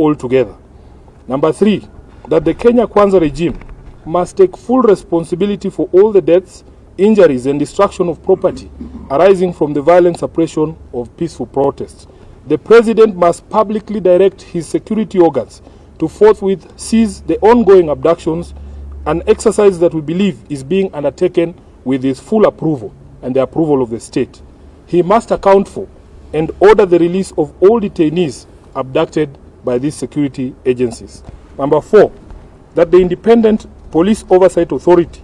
altogether. Number 3, that the Kenya Kwanza regime must take full responsibility for all the deaths, injuries, and destruction of property arising from the violent suppression of peaceful protests. The president must publicly direct his security organs to forthwith cease the ongoing abductions, an exercise that we believe is being undertaken with his full approval and the approval of the state. He must account for and order the release of all detainees abducted by these security agencies. Number 4, that the Independent Police Oversight Authority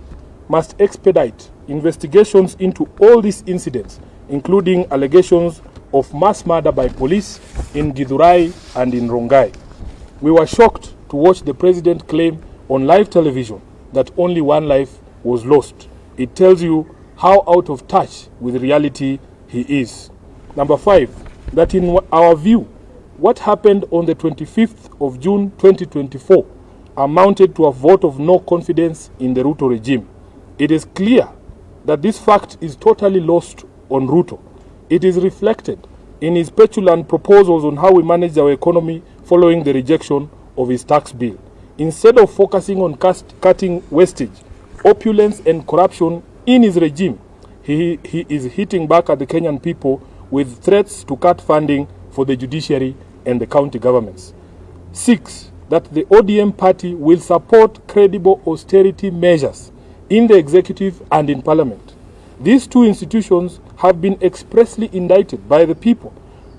must expedite investigations into all these incidents, including allegations of mass murder by police in Githurai and in Rongai. We were shocked to watch the president claim on live television that only one life was lost. It tells you how out of touch with reality he is. Number 5, that in our view, what happened on the 25th of June 2024 amounted to a vote of no confidence in the Ruto regime. It is clear that this fact is totally lost on Ruto. It is reflected in his petulant proposals on how we manage our economy following the rejection of his tax bill. Instead of focusing on cutting wastage, opulence, and corruption in his regime, he is hitting back at the Kenyan people with threats to cut funding for the judiciary and the county governments. 6, that the ODM party will support credible austerity measures in the executive and in parliament. These two institutions have been expressly indicted by the people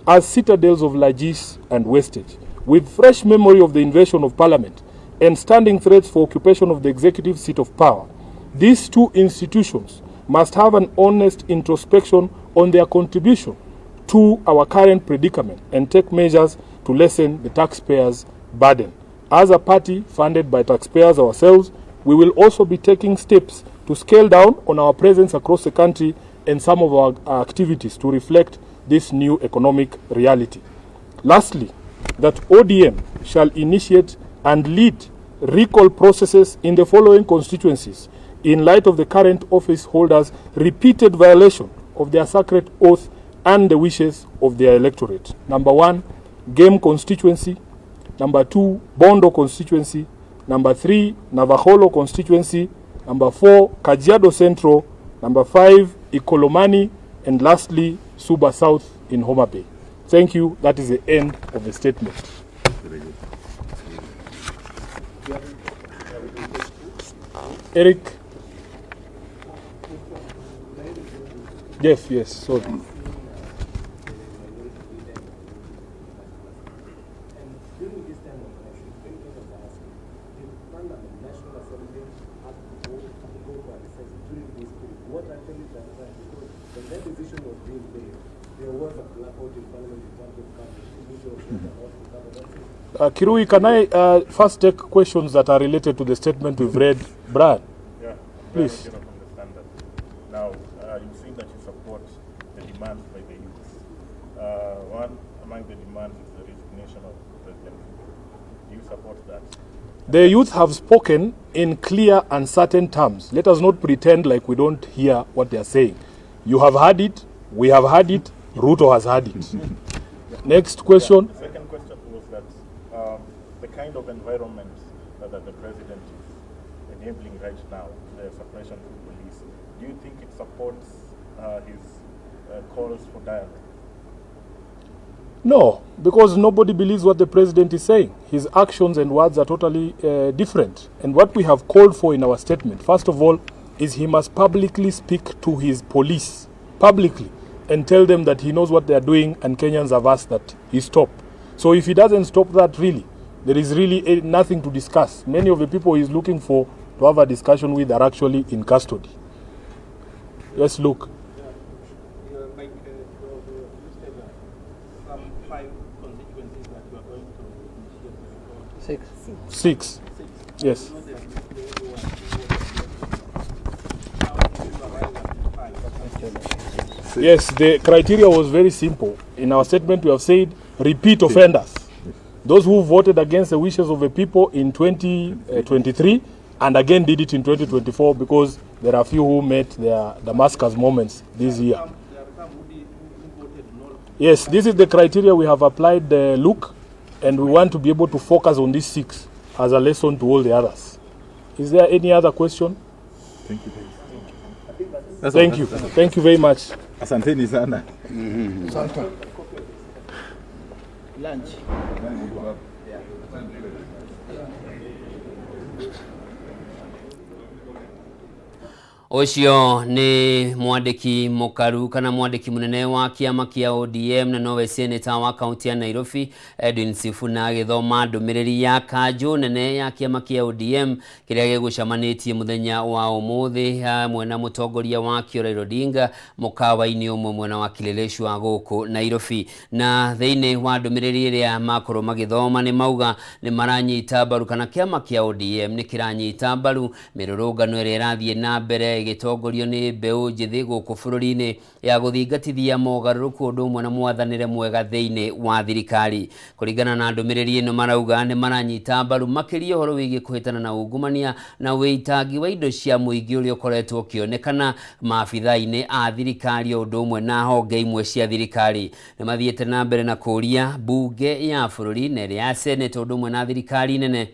as citadels of largesse and wastage, with fresh memory of the invasion of parliament and standing threats for occupation of the executive seat of power. These two institutions must have an honest introspection on their contribution to our current predicament and take measures to lessen the taxpayers' burden. As a party funded by taxpayers ourselves, we will also be taking steps to scale down on our presence across the country and some of our activities to reflect this new economic reality. Lastly, that ODM shall initiate and lead recall processes in the following constituencies in light of the current office holders' repeated violation of their sacred oath and the wishes of their electorate. Number 1, Game constituency. Number 2, Bondo constituency. Number 3, Navaholo constituency. Number 4, Kajiado Central. Number 5, Ikolomani. And lastly, Suba South in Homa Bay. Thank you. That is the end of the statement. Eric. Jeff, yes, sorry. What actually transpired, because when that decision was being made, there was a blackout in parliament in terms of coverage. Kirui, can I first take questions that are related to the statement we've read? Brad? Yeah, please. I cannot understand that. Now, you've seen that you support the demands by the youth. One among the demands is the resignation of President Ruto. Do you support that? The youth have spoken in clear and certain terms. Let us not pretend like we don't hear what they are saying. You have heard it, we have heard it, Ruto has heard it. Next question. The second question was that the kind of environment that the president is enabling right now, the suppression of the police, do you think it supports his calls for dialogue? No, because nobody believes what the president is saying. His actions and words are totally different. And what we have called for in our statement, first of all, is he must publicly speak to his police, publicly, and tell them that he knows what they are doing and Kenyans have asked that he stop. So if he doesn't stop that, really, there is really nothing to discuss. Many of the people he's looking for to have a discussion with are actually in custody. Yes, look. Six. Yes. Yes, the criteria was very simple. In our statement, we have said repeat offenders. Those who voted against the wishes of the people in 2023 and again did it in 2024 because there are few who met their Damascus moments this year. Yes, this is the criteria we have applied. Look, And we want to be able to focus on these 6 as a lesson to all the others. Is there any other question? Thank you. Thank you. Thank you very much. Asanteni sana. Lunch. Ucio ni mwandiki mukaru kana mwandiki munene wa kiama kia ODM na nowe senator wa kaunti ya Nairobi Edwin Sifuna agithoma ndumiriri ya kanju nene ya kiama kia ODM kiria gigucamanitie muthenya wa umuthi mwena mutongoria wa Raila Odinga mukawa-ini umwe mwena wa Kileleshwa wa guku Nairobi. Na thiini wa ndumiriri iria makoro magithoma ni mauga ni maranyita mbaru kana kiama kia ODM ni kiranyita mbaru mirurungano iria irathie na mbere gitongorio ni mbeu njithi guku bururi-ini ya guthingatithia mogaruruku undu umwe na mwathanire mwega thiini wa thirikari. Kuringana na ndumiriri ino marauga ni maranyita mbaru makiria horo wigi kuhitana na ungumania na witangi wa indo cia muingi uria ukoretwo ukionekana maabitha-ini a thirikari undu umwe na honge imwe cia thirikari. Ni mathiete na mbere na kuria bunge ya bururi na ya senate undu umwe na thirikari nene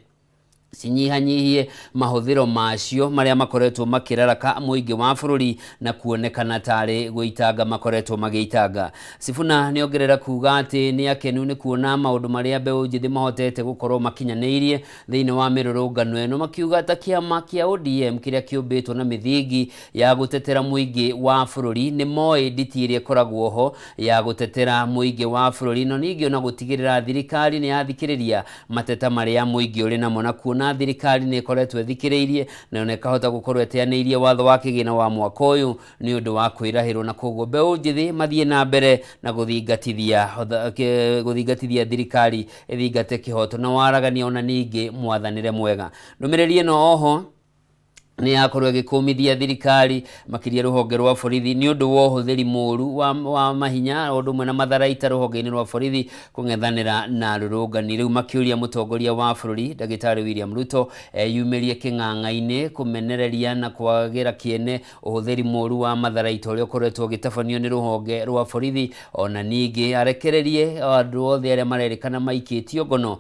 sinyihanyihie mahuthiro macio maria makoretwo makiraraka muingi wa bururi na kuonekana tari guitanga makoretwo magiitanga. Sifuna niongerera kuga ati ni akenu ni kuona maundu maria mbeu njithi mahotete gukorwo makinyaniirie thiini wa mirurungano eno, makiuga ta kiama kia ODM kiria kiumbitwo na mithingi ya gutetera muingi wa bururi ni moi nditi iria koragwo ho ya gutetera muingi wa bururi no ningi ona gutigirira thirikari ni yathikiriria mateta maria muingi uri namo na kuona thirikari ni ikoretwo ethikiriirie na ona ikahota gukorwo eteaneirie watho wa kigina wa mwaka uyu ni undu wa kwirahirwo na koguo mbeu njithi mathie na mbere na guthingatithia thirikari ethingate kihoto na waragania ona ningi mwathanire mwega. Ndumiriri ino oho ni yakorwo gikumithia thirikari makiria ruhonge rwa borithi ni undu wa uhuthiri muru wa mahinya undu mwe na matharaita ruhonge-ini rwa borithi kung'ethanira na rurungani. Riu makiuria mutongoria wa bururi Dagitari William Ruto yumirie king'ang'a-ini kumenereria na kwagira kiene uhuthiri muru wa matharaita uria ukoretwo gitafanio ni ruhonge rwa borithi ona ningi arekererie andu othe aria marerikana maikitio ngono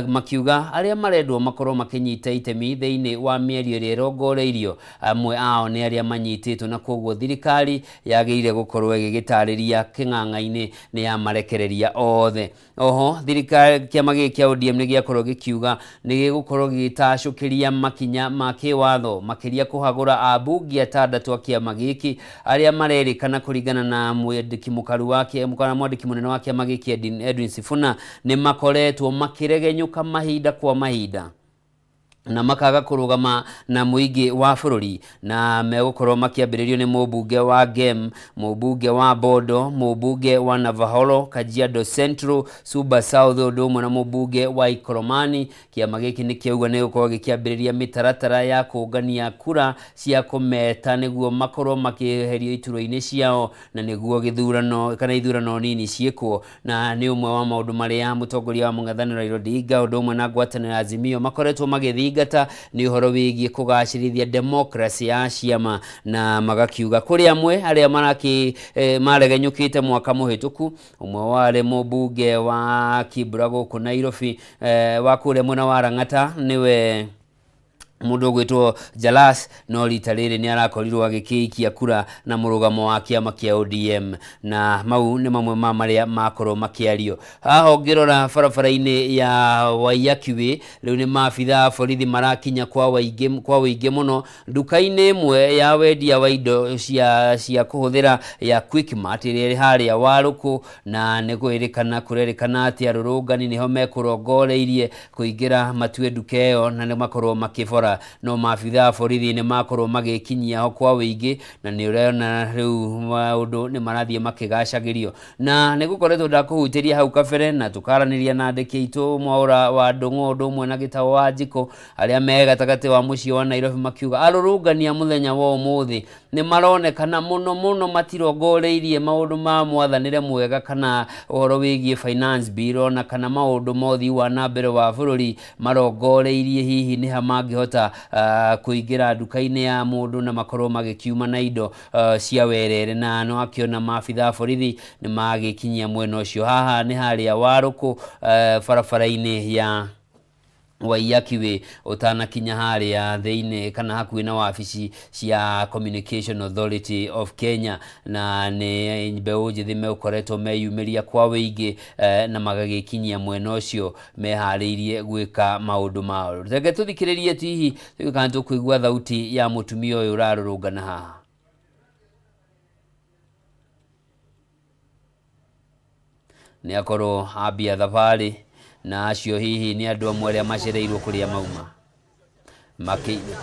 makiuga aria marendwo makorwo makinyita itemi thiini wa mierio iria irongo irio amwe ao ni aria manyititwo na koguo thirikari yageire gukorwo igigitariria king'ang'a-ini ni ya marekereria othe. Oho thirikari kiama giki kia ODM ni giakorwo gikiuga ni gigukorwo gitacukiria makinya ma kiwatho makiria kuhagura abungi atandatu a kiama giki aria marerikana kuringana na mwandiki mukaru wake mwandiki munene wa kiama giki Edwin Sifuna ni makoretwo makiregenyuka mahinda kwa mahinda na makaga kurugama na muingi wa bururi na megukorwo makiambiririo ni mubunge wa Gem, mubunge wa Bodo, mubunge wa Navaholo, Kajiado Central, Suba South undu umwe na mubunge wa Ikoromani. Kiama giki ni kiuga ni gukorwo gikiambiriria mitaratara ya kungania kura cia kumeta niguo makorwo makiherio ituro-ini ciao na niguo githurano kana ithurano nini ciekwo. Na ni umwe wa maundu maria mutongoria wa mung'ethaniro Raila Odinga undu umwe na ngwataniro Azimio makoretwo magithingata ni uhoro wigie kugacirithia demokrasi ya ciama na magakiuga kuri amwe aria maregenyukite mwaka muhituku. Umwe wale mubunge wa Kibra guku Nairobi wa kure mwena wa Rang'ata niwe mundu gwitwo Jalas no rita riri ni arakorirwo agikiikia kura na murugamo wa kiama kia ODM na mau ni mamwe ma maria makorwo makiario. Haho ngirora barabara-ini ya Waiyakiwi riu ni maabitha borithi marakinya kwa weingi muno nduka-ini imwe ya wendia wa indo cia kuhuthira ya Quickmart iri haria Waruku na ni kurerikana ati arurungani niho mekurongoreirie kuingira matue nduka iyo na ni makorwo makibora no maabitha borithi ni makorwo magikinyia ho kwa weingi na ni urena riu maundu ni marathie makigacagirio na ni gukoretwo ndakuhutiria hau kabere na tukaraniria na andiki itu mwaura wa Ndung'u undu umwe na Gitaũ wa Njiko aria me gatagati wa mucii wa Nairobi makiuga arurungania muthenya wa umuthi nĩ maronekana mũno matirongoreirie maũndũ ma mwathanĩre mwega kana ũhoro wĩgiĩ finance bill ona kana maũndũ ma ũthii wa na mbere wa bũrũri marongoreirie hihi nĩ ha mangĩhota kũingĩra nduka-inĩ ya mũndũ na makorwo magĩkiuma na indo cia werere, na no akĩona maabitha borithi nĩ magĩkinyia mwena ũcio. Haha nĩ harĩa Warũkũ barabara-inĩ ya Waiyakiwe ũtanakinya harĩa thĩinĩ kana hakuhĩ na wabici cia Communication Authority of Kenya, na nĩ mbeũ njĩthĩ meũkoretwo meyumĩria kwa wĩingĩ na magagĩkinyia mwena ũcio meharĩirie gwĩka maũndũ mao. Reke tũthikĩrĩrie hihi kana tũkũigua thauti ya mũtumia ũyũ ũrarũrũngana haha. Nĩ akorwo ambia thabarĩ na acio hihi nĩ andũ amwe arĩa macereirwo kũrĩa mauma makĩina.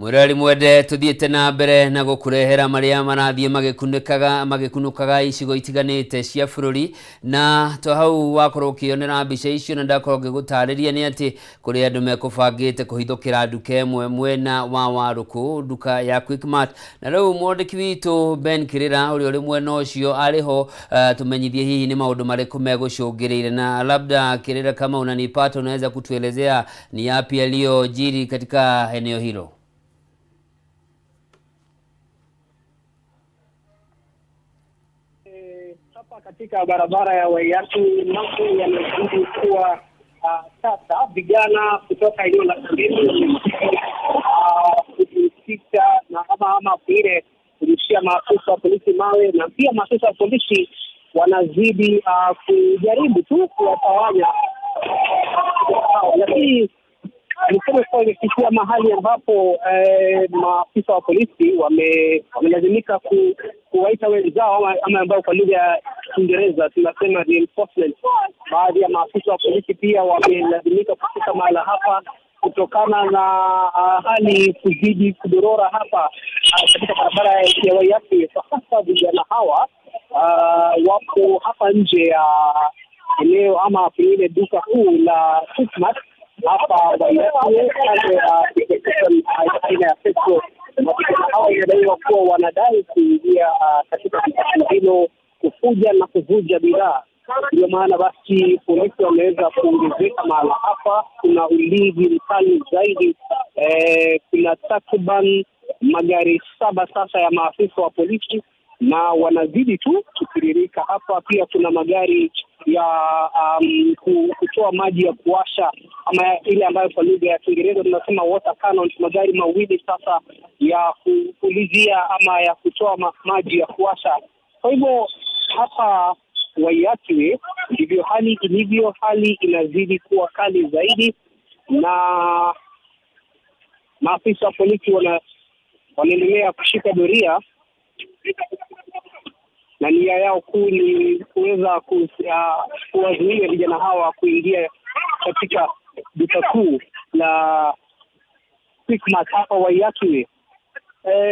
Mwirari mwende tuthiete na mbere na gukurehera maria marathie magikunukaga icigo itiganite cia bururi na to hau wakorwo ukionera mbica icio na ndakorwo ngigutariria ni ati kuri andu mekubangite kuhithukira nduka imwe mwena wa Waruku, nduka ya Quickmart, na riu mwandiki witu Ben Kirira uri mwena ucio ariho tumenyithie hihi ni maundu mariku megucungirire, na labda Kirira, kama unanipata unaweza kutuelezea ni yapi yaliyojiri katika eneo hilo? Hapa katika barabara ya Waiyaki mambo yamezidi kuwa sasa vijana kutoka eneo la Kambini kujihusisha na ama vile kurushia maafisa wa polisi mawe, na pia maafisa wa polisi wanazidi kujaribu tu kuwatawanya, lakini niseme kwa imefikia mahali ambapo maafisa wa polisi wamelazimika kuwaita wenzao ama ambao kwa lugha ya Kiingereza tunasema reinforcement. Baadhi ya maafisa wa polisi pia wamelazimika kufika mahala hapa kutokana na hali kuzidi kudorora hapa katika barabara ya Waiyaki. Sasa vijana hawa wako hapa nje ya eneo ama pengine duka kuu la Quickmart hapa Waiyaki aina ya petrol. Vijana hawa inadaiwa kuwa wanadai kuingia katika duka hilo kufuja na kuvuja bidhaa. Ndio maana basi polisi wameweza kuongezeka mahala hapa. Kuna ulinzi mkali zaidi. Kuna takriban magari 7 sasa ya maafisa wa polisi na wanazidi tu kutiririka hapa. Pia kuna magari ya kutoa maji ya kuwasha ama ile ambayo kwa lugha ya Kiingereza tunasema water cannon. Magari mawili sasa ya kupulizia ama ya kutoa maji ya kuwasha. Kwa hivyo hapa Waiyaki ndivyo hali ilivyo. Hali inazidi kuwa kali zaidi na maafisa wa polisi wanaendelea kushika doria, na nia yao kuu ni kuweza kuwazuia vijana hawa kuingia katika duka kuu la Quickmart hapa Waiyaki.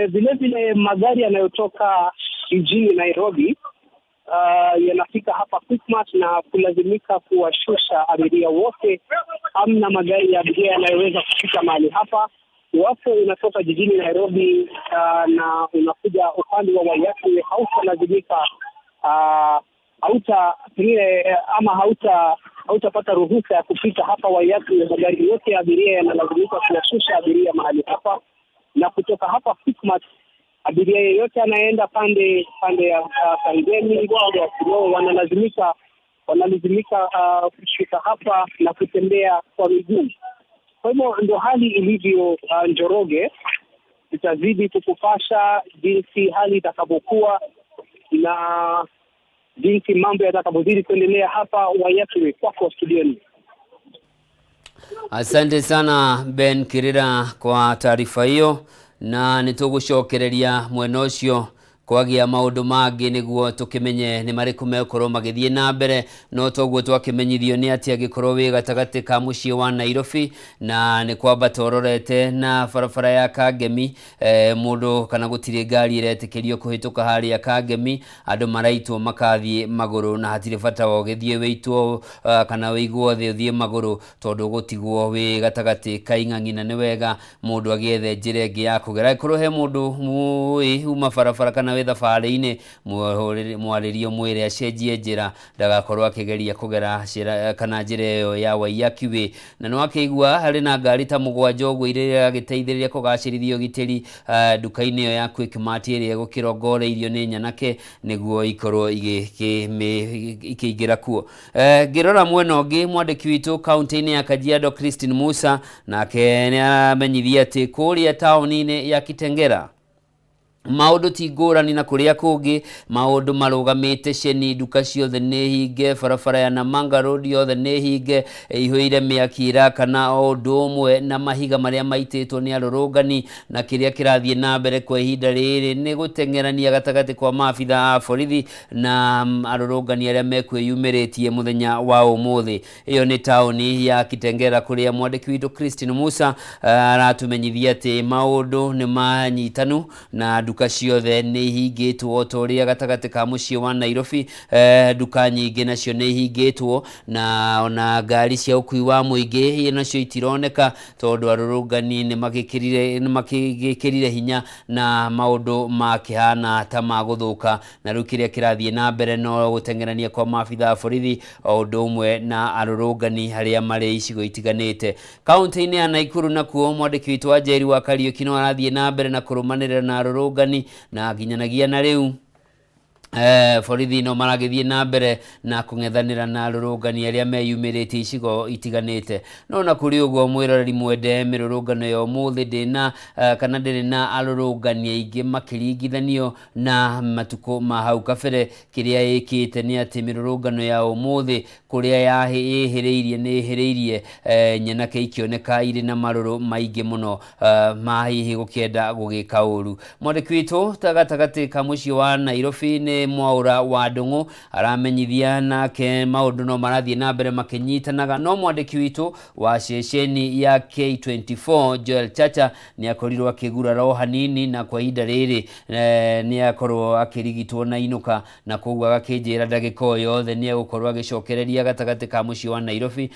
Vile vile magari yanayotoka jijini Nairobi yanafika hapa Quickmart na kulazimika kuwashusha abiria wote. Hamna magari ya abiria yanayoweza kufika mahali hapa. Iwapo unatoka jijini Nairobi na unakuja upande wa Waiyaki, hautalazimika hautapata ruhusa ya kupita hapa Waiyaki. Magari yote ya abiria yanalazimika kuwashusha abiria mahali hapa, na kutoka hapa Quickmart abiria yeyote anaenda pande ya Kangemi ya Kilo wanalazimika kushuka hapa na kutembea kwa miguu. Kwa hivyo ndio hali ilivyo. Njoroge, itazidi kukupasha jinsi hali itakavyokuwa na jinsi mambo yatakavyozidi kuendelea hapa Waiyaki. Kwako studioni. Asante sana Ben Kirira kwa taarifa hiyo, na nitugucokereria mwena ucio kwagia maundu mangi niguo tukimenye ni mariku mekorwo magithie na mbere. No toguo twakimenyithio ni ati agikorwo wi gatagati ka mucii wa Nairobi, na ni kwamba tororete na barabara ya Kangemi mundu kana gutiri ngari iretikirio kuhituka hari ya Kangemi, andu maraitwo makathie maguru na hatire bata wa githie weitwo kana weigwo thie maguru tondu gutigwo wi gatagati ka ing'ang'i, na ni wega mundu agiethe njira ingi ya kugera. Ikorwo he mundu uma barabara kana we thabarĩ-inĩ mwarĩrio mwĩre acenjie njĩra ndagakorwo akĩgeria kũgera kana njĩra ĩyo ya Waiyaki. Na nĩ wakĩigua harĩ na ngari ta 7 ũguo iria agĩteithĩrĩria kũgacĩrithia ũgitĩri nduka-inĩ ĩyo ya Quickmart ĩrĩa gũkĩrongoreirio nĩ nyanake nĩguo ikorwo ikĩingĩra kuo. Ngĩrora mwena ũngĩ, mwandĩki witũ kaunti-inĩ ya Kajiado Christine Musa nake nĩ aramenyithia atĩ kũrĩa taũni-inĩ ya Kitengera maundu ti ngurani na kuria kungi maundu marugamite ceni duka ciothe ni hinge barabara ya Namanga Road yothe ni hinge ihuire miaki irakana o undu umwe na mahiga maria maititwo ni arurungani na kiria kirathie na mbere kwa ihinda riri ni gutengerania gatagati kwa maabitha a borithi na arurungani aria mekwiyumiritie muthenya wa umuthi. Iyo ni tauni ya Kitengela kuria mwandiki witu Christine Musa aratumenyithia ati maundu ni manyitanu na duka ciothe ni hingitwo toria gatagati ka mucii wa Nairobi. Duka nyingi nacio ni hingitwo na ona ngari cia ukui wa muingi nacio itironeka tondu arurungani ni magikirire hinya na maundu makihana ta maguthuka na riu kiria kirathie na mbere no gutengerania kwa maabitha borithi o undu umwe na arurungani haria mari icigo itiganite. Kaunti-ini ya Naikuru nakuo mwandiki witu wa Njeri wa Kariuki no arathie na mbere na kurumanirira na arurungani na nginyanagia na riu borithi no maragithie na mbere na kung'ethanira na arurungani aria meyumirite icigo itiganite. No na kuri uguo mwiroreri mwende mirurungano ya umuthi ndina kana ndiri na arurungani aingi makiringithanio na matuko ma hau kabere. Kiria ikite ni ati mirurungano ya umuthi kuria yahiriirie ni hiriirie nyenake ikioneka iri na maruru maingi muno mahihi gukienda gugika uru. Mwandiki witu gatagati ka mucii wa Nairobi ni Mwaura wa Ndung'u aramenyithia nake maundu no marathie na mbere makinyitanaga. No mwandiki witu wa ceceni ya K24 Joel Chacha ni akorirwo akigura ro hanini na kwa ihinda riri ni akorwo akirigitwo na inuka na koguo agakijira ndagika o yothe ni agukorwo agicokereria gatagati ka mucii wa Nairobi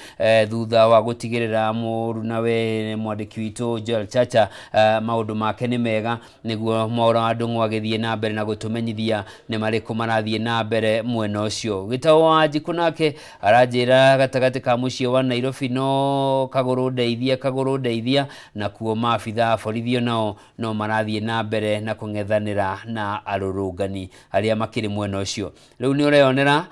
thutha wa gutigirira muruna we mwandiki witu Joel Chacha maundu make ni mega niguo Mwaura wa Ndung'u agithie na mbere na gutumenyithia ni mariko marathie na mbere mwena ucio. Gitao wa Njiku nake aranjira gatagati ka mucii wa Nairobi no kaguru ndeithia na kuo maabitha borithi nao no marathie na mbere na kung'ethanira na arurungani aria makiri mwena ucio. Riu ni ureyonera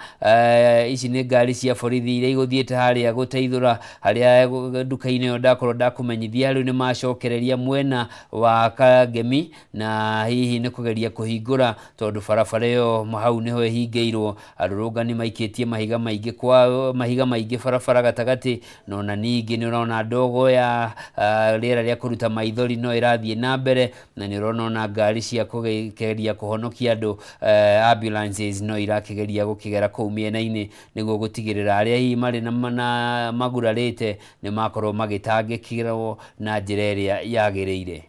ici ni ngari cia borithi iria iguthiete haria guteithura haria duka-ini yo ndakorwo ndakumenyithia. Riu ni macokereria mwena wa Kangemi na hihi ni kugeria kuhingura tondu barabara yo hau niho hingeirwo arurungani maikitie mahiga maingi barabara gatagati no na ningi ni urona ndogo ya riera ria kuruta maithori no irathie na mbere na ni urona na ngari cia kugeria kuhonokia andu ambulances no irakigeria gukigera kuu miena-ini niguo gutigirira aria hihi mari na magurarite ni makorwo magitangikirwo na njira iria yagiriire.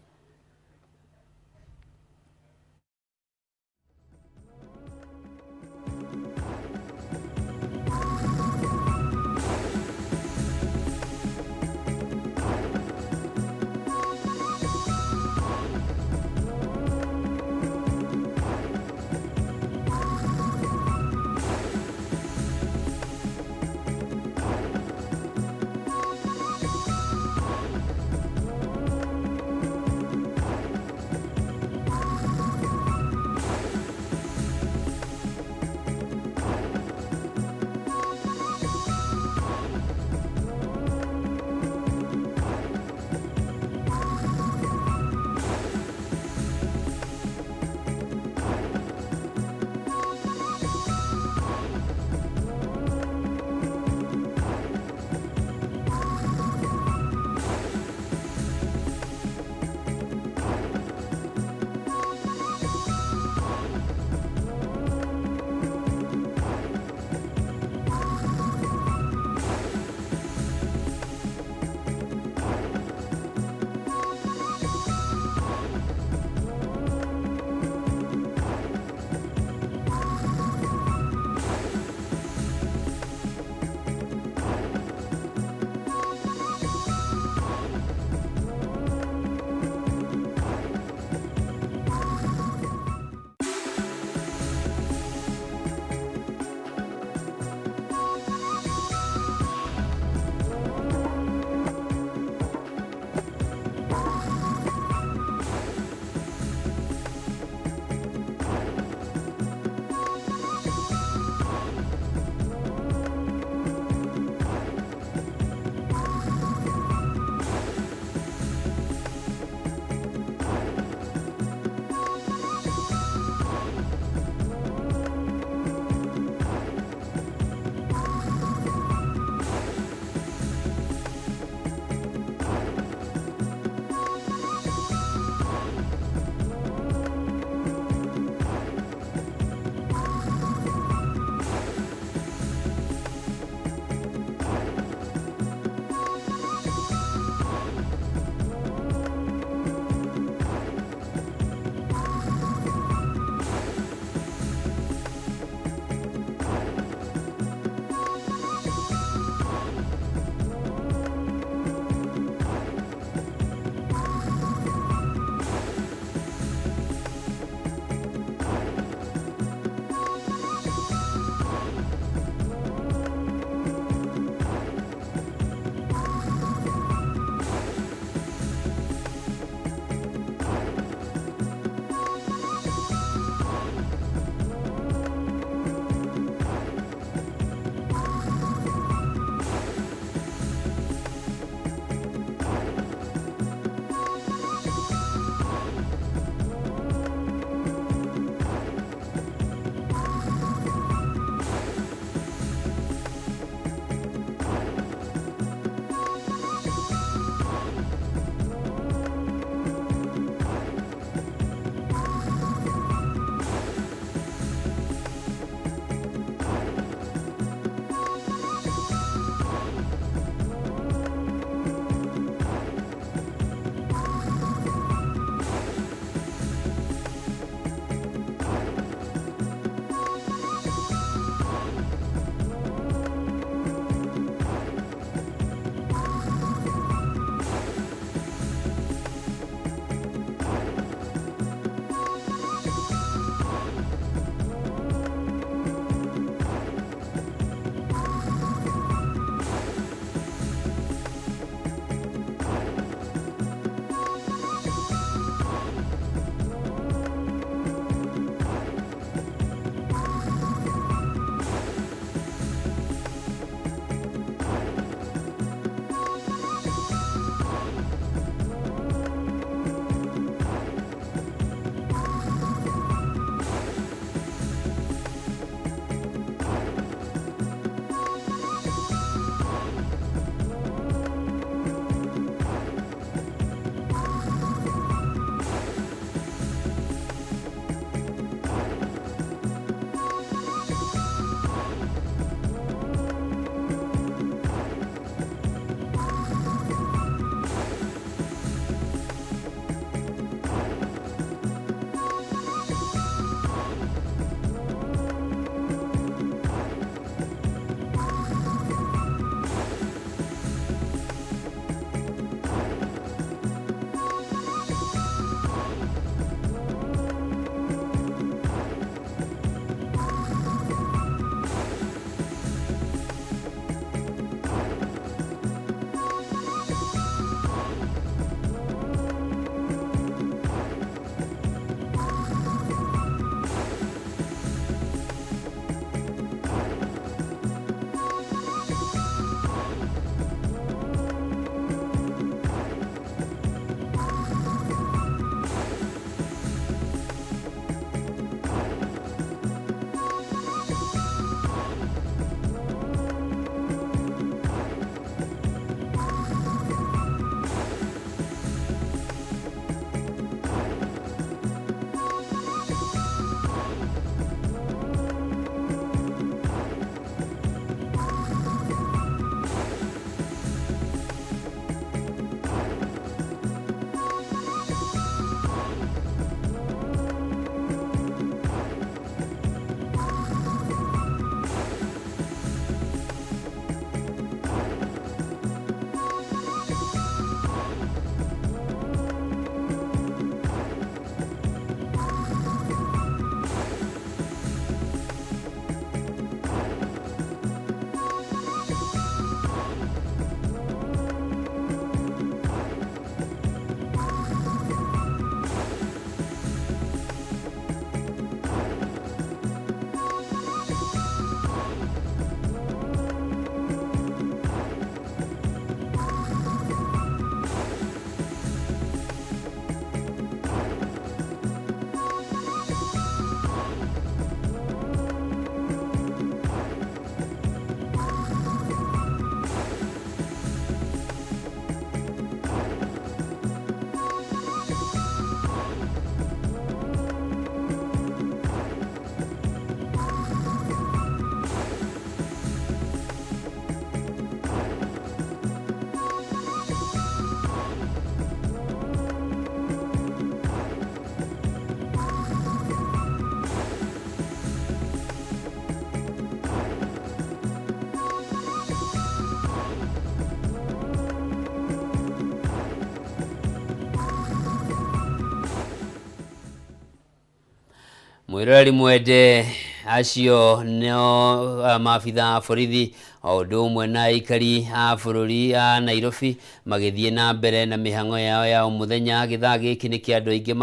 mwiroreri mwende acio no maabitha a borithi o ũndũ ũmwe na aikari a bũrũri a Nairobi magĩthiĩ na mbere na mĩhang'o yao ya mũthenya. Gĩthaa gĩkĩ nĩ kĩa andũ aingĩ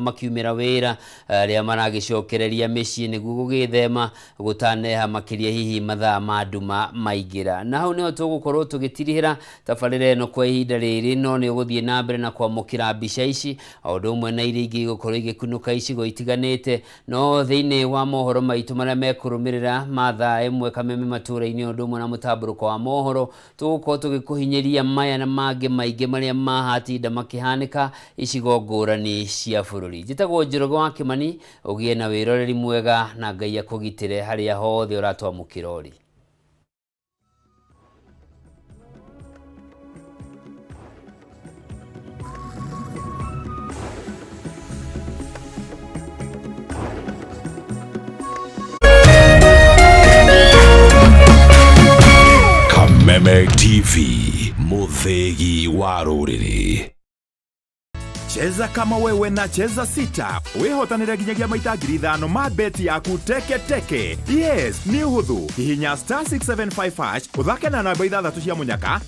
makiumĩra wĩra arĩa maragĩcokereria mĩciĩ nĩguo gũgĩthema gũtaneha makĩria hihi mathaa ma nduma maingĩra. Na hau nĩho tũgũkorwo tũgĩtirihĩra tabarĩra ĩno kwa ihinda rĩrĩ, no nĩ ũgũthiĩ na mbere na kwamũkĩra mbica ici o ũndũ ũmwe na iria ingĩ igũkorwo igĩkunũka icigo itiganĩte. No thĩinĩ wa mohoro maitũ marĩa mekũrũmĩrĩra ma thaa ĩmwe kameme matũra-inĩ ũndũ ũmwe na mũtambũrũko wa mohoro, tũgũkorwo tũgĩkũhinyĩria maya na mangĩ maingĩ marĩa mahatinda makĩhanĩka icigo ngũrani cia bũrũri. Njĩtagwo Njoroge wa Kĩmani, ũgĩe na wĩroreri mwega na Ngai akũgitĩre harĩa hothe ũratwamũkĩra ũrĩ. Kameme TV, muthegi wa rũrĩrĩ. Cheza kama wewe na cheza sita. Wehotanĩre nginyagia maita 5,000 ma beti yaku teke teke. Yes, ni ũhũthũ. Hihinya *675# uthake na namba 6 cia mũnyaka.